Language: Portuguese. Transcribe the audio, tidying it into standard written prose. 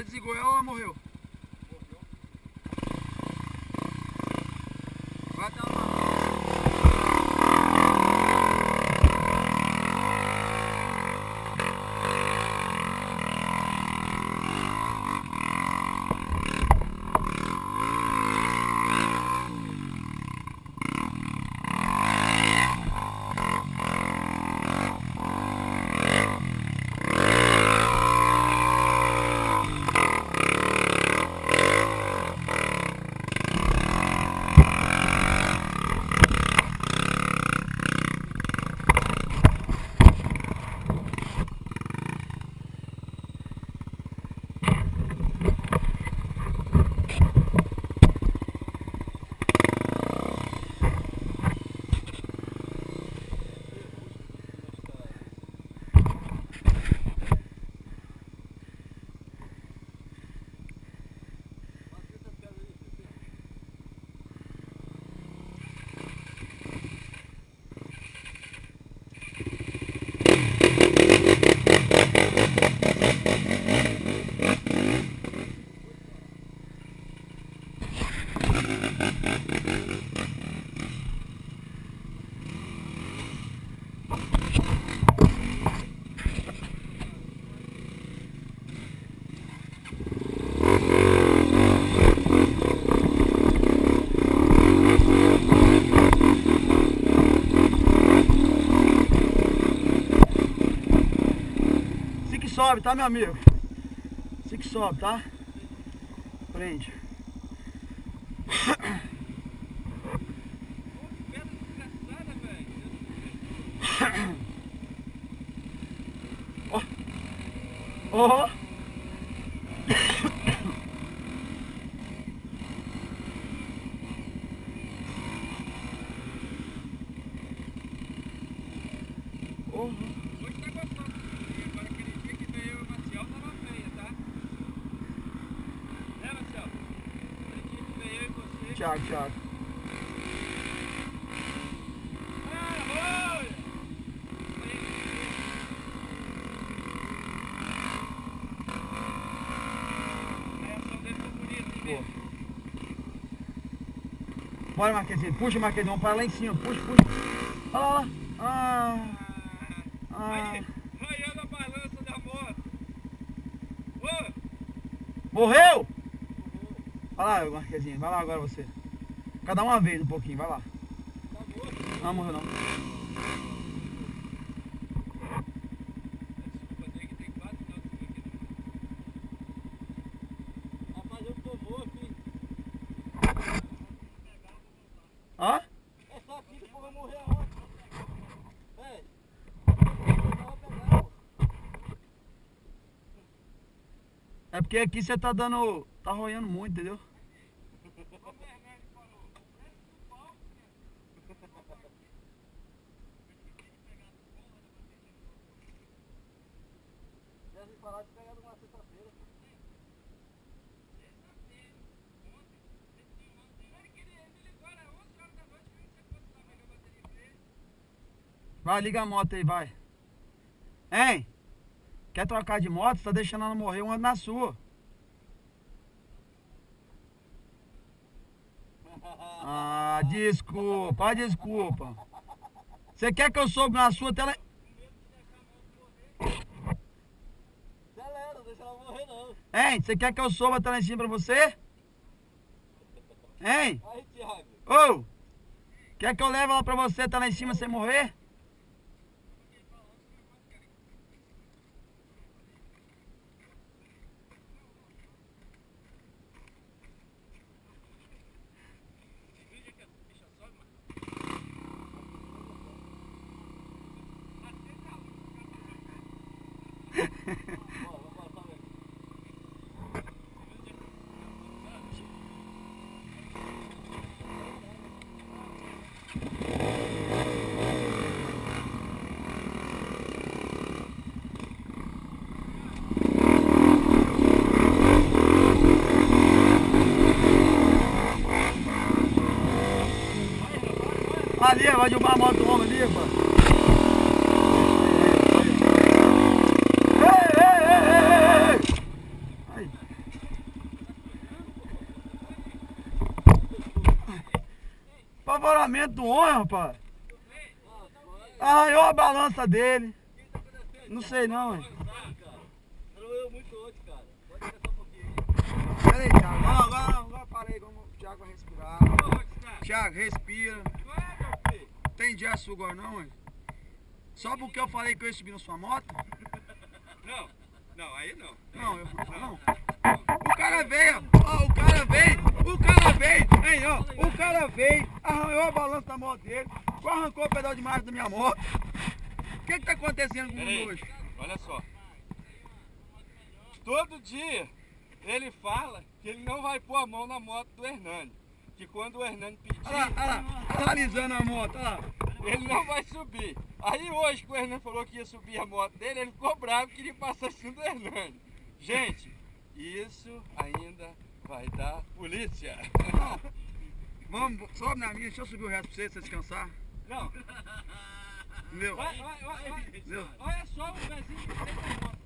Você desligou ela, ela morreu. Vai até lá. Sobe, tá, meu amigo? Assim que sobe, tá? Prende. Ó. Ó. Thiago. Bora, Marquezinho. Puxa, Marquezinho. Vamos parar lá em cima. Puxa. Olha lá. Raiando a balança da moto. Morreu? Vai lá, Marquezinho. Vai lá agora você. Cada uma vez um pouquinho. Vai lá. Não, morreu não. Rapaz, eu tô morto, hein? Hã? É só aqui que eu vou morrer aonde? Véi, é porque aqui você tá dando... Tá roendo muito, entendeu? deve parar de pegar numa sexta-feira. Vai, liga a moto aí, vai. Hein? Quer trocar de moto? Você tá deixando ela morrer, uma na sua. Ah, desculpa. Você quer que eu sobe na sua até ela... Acelera, deixa ela morrer não. Hein? Você quer que eu sobe até lá em cima pra você? Hein? Aí, Thiago. Ô! Quer que eu leve ela pra você até lá em cima sem morrer? Ali, vai derrubar a moto do homem ali, pô. Ei! Aí. Apavoramento do homem, rapaz. Arranhou a balança dele. Não sei não, hein. Doeu muito hoje, cara. Pode descer um pouquinho. Pera aí, Thiago. Agora parei, vamos, o Thiago vai respirar. Thiago, respira. Tem gesso agora não, hein? Só porque eu falei que eu ia subir na sua moto? Não, aí não. Não. O cara veio, ó, o cara veio, hein, ó, o cara veio, arranhou a balança da moto dele, arrancou o pedal de marcha da minha moto. O que tá acontecendo com ele hoje? Olha só. Todo dia ele fala que ele não vai pôr a mão na moto do Hernani. Que quando o Hernani pedir, Olha lá, alisando a moto, olha lá. ele não vai subir. Aí hoje que o Hernani falou que ia subir a moto dele, ele ficou bravo e queria passar em cima do Hernani. Gente, isso ainda vai dar polícia. Vamos, sobe na minha, deixa eu subir o resto pra você descansar. Não. Entendeu? Olha só o pezinho que tem na moto.